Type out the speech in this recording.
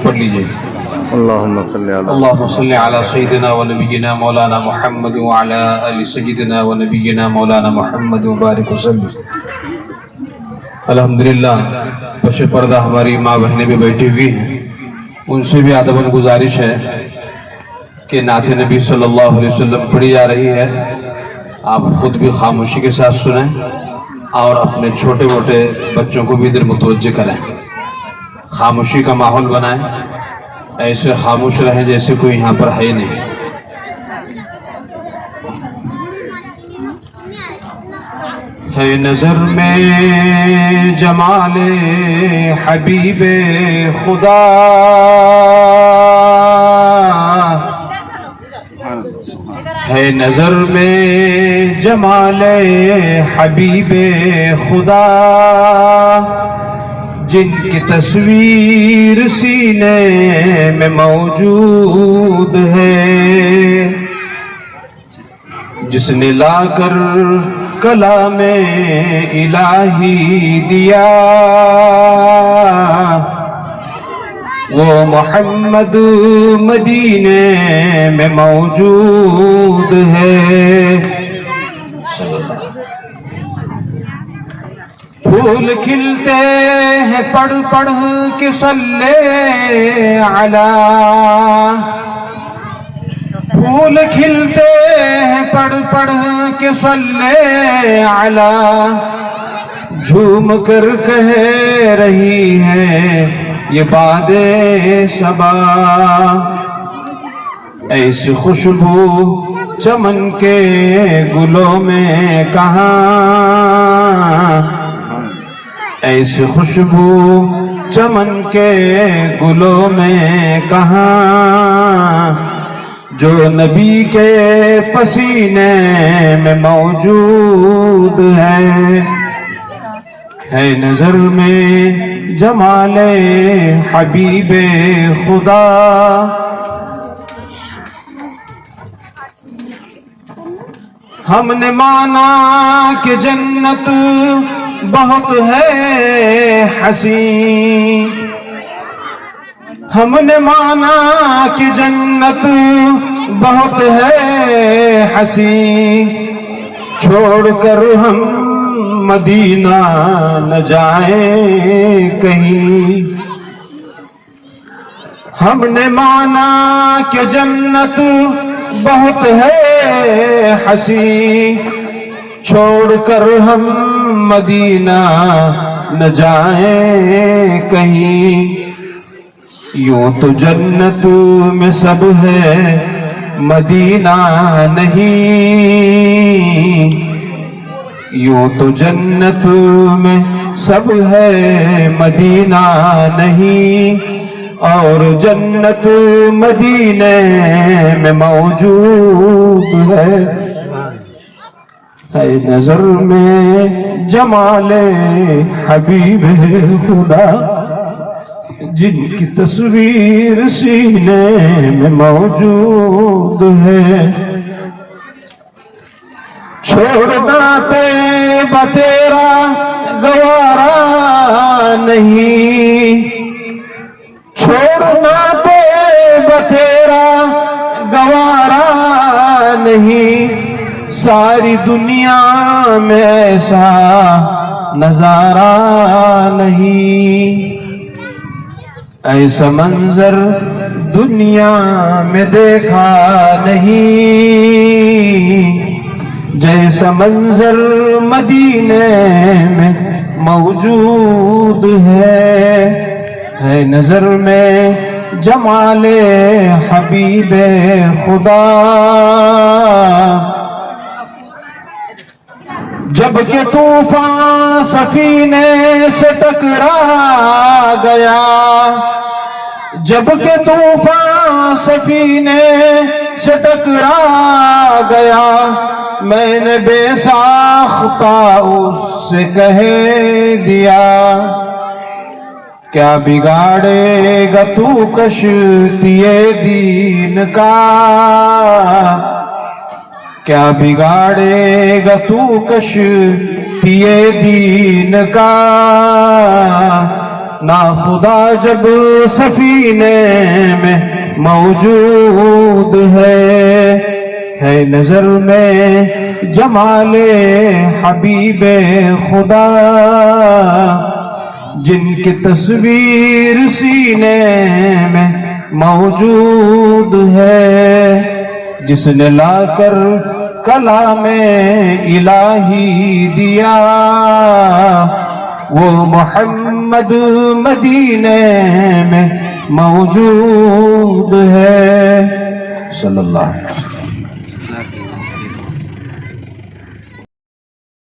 پڑھ لیجئے اللہم صلی علی اللہم صلی علی سیدنا و نبینا مولانا محمد وعلی آل سیدنا و نبینا مولانا محمد وبارک وسلم۔ الحمدللہ پش پردہ ہماری ماں بہنیں بھی بیٹھی ہوئی ہیں، ان سے بھی ادباً گزارش ہے کہ نعت نبی صلی اللہ علیہ وسلم پڑھی جا رہی ہے، آپ خود بھی خاموشی کے ساتھ سنیں اور اپنے چھوٹے موٹے بچوں کو بھی ادھر متوجہ کریں، خاموشی کا ماحول بنائیں، ایسے خاموش رہیں جیسے کوئی یہاں پر ہے نہیں۔ ہے نظر میں جمال حبیب خدا، ہے نظر میں جمال حبیب خدا، جن کی تصویر سینے میں موجود ہے، جس نے لا کر کلام الہی دیا، وہ محمد مدینے میں موجود ہے۔ پھول کھلتے ہیں پڑھ پڑھ کے صلی علی، پھول کھلتے ہیں پڑھ پڑھ کے صلی علی، جھوم کر کہہ رہی ہے یہ باد صبا، ایسی خوشبو چمن کے گلوں میں کہاں، ایسی خوشبو چمن کے گلوں میں کہاں، جو نبی کے پسینے میں موجود ہے نظر میں جمال حبیب خدا۔ ہم نے مانا کہ جنت بہت ہے حسین، ہم نے مانا کہ جنت بہت ہے حسین، چھوڑ کر ہم مدینہ نہ جائیں کہیں، ہم نے مانا کہ جنت بہت ہے حسین، چھوڑ کر ہم مدینہ نہ جائیں کہیں، یوں تو جنت میں سب ہے مدینہ نہیں، یوں تو جنت میں سب ہے مدینہ نہیں، اور جنت مدینے میں موجود ہے نظر میں جمال حبیب خدا، جن کی تصویر سینے میں موجود ہے، چھوڑنا طیبہ تیرا گوارا نہیں، چھوڑنا طیبہ تیرا گوارا نہیں، ساری دنیا میں ایسا نظارہ نہیں، ایسا منظر دنیا میں دیکھا نہیں، جیسا منظر مدینے میں موجود ہے نظر میں جمال حبیب خدا۔ جب کہ طوفان سفینے سے ٹکرا گیا، جب کہ طوفان سفینے سے ٹکرا گیا، میں نے بے ساختہ اس سے کہہ دیا، کیا بگاڑے گا تو کشتی دین کا، کیا بگاڑے گا تو کشتی دین کا، ناخدا جب سفینے میں موجود ہے نظر میں جمال حبیب خدا، جن کی تصویر سینے میں موجود ہے، جس نے لا کر کلام الہی دیا، وہ محمد مدینے میں موجود ہے، صلی اللہ علیہ وسلم۔